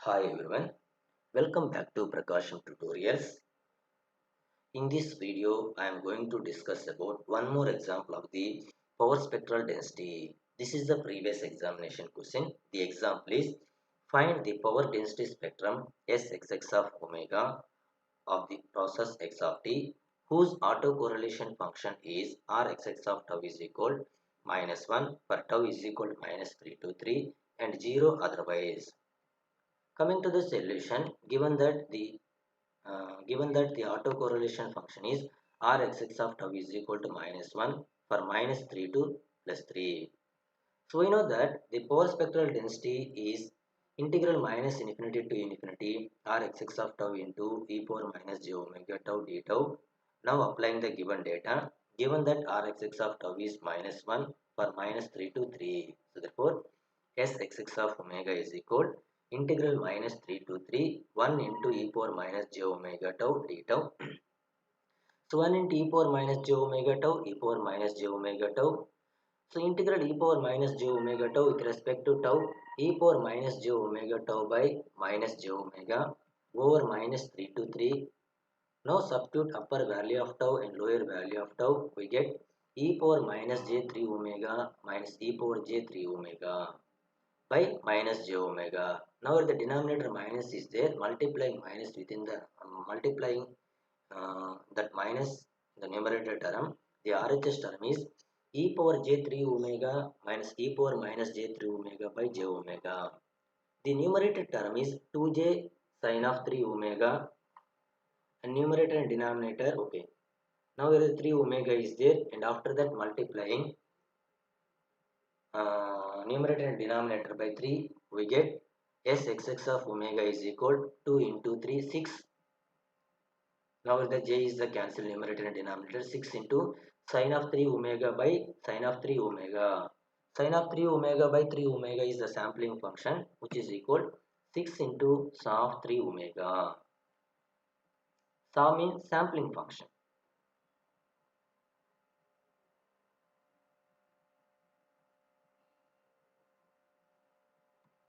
Hi everyone, welcome back to PRAKASAM tutorials. In this video, I am going to discuss about one more example of the power spectral density. This is the previous examination question. The example is find the power density spectrum Sxx of omega of the process x of t whose autocorrelation function is Rxx of tau is equal -1 for tau is equal to -323 and 0 otherwise. Coming to the solution, given that the autocorrelation function is Rxx of tau is equal to -1 for -3 to +3. So we know that the power spectral density is integral minus infinity to infinity Rxx of tau into e power minus j omega tau d tau. Now applying the given data, given that Rxx of tau is -1 for -3 to 3. So therefore, Sxx of omega is equal integral -3 to 3 1 into e power minus j omega tau d tau. So 1 into e power minus j omega tau e power minus j omega tau. So integral e power minus j omega tau with respect to tau e power minus j omega tau by minus j omega over -3 to 3. Now substitute upper value of tau and lower value of tau. We get e power minus j3 omega minus e power j3 omega by minus j omega. Now the denominator minus is there, multiplying minus within the multiplying that minus the numerator term. The RHS term is e power j3 omega minus e power minus j3 omega by j omega. The numerator term is 2j sine of 3 omega and numerator and denominator. Okay, now there is 3 omega is there, and after that multiplying numerator and denominator by 3, we get Sxx of omega is equal to 2 into 3 6. Now the j is the cancel numerator and denominator. 6 into sine of 3 omega by sine of 3 omega. Sine of 3 omega by 3 omega is the sampling function, which is equal 6 into sine of 3 omega. Sa means sampling function.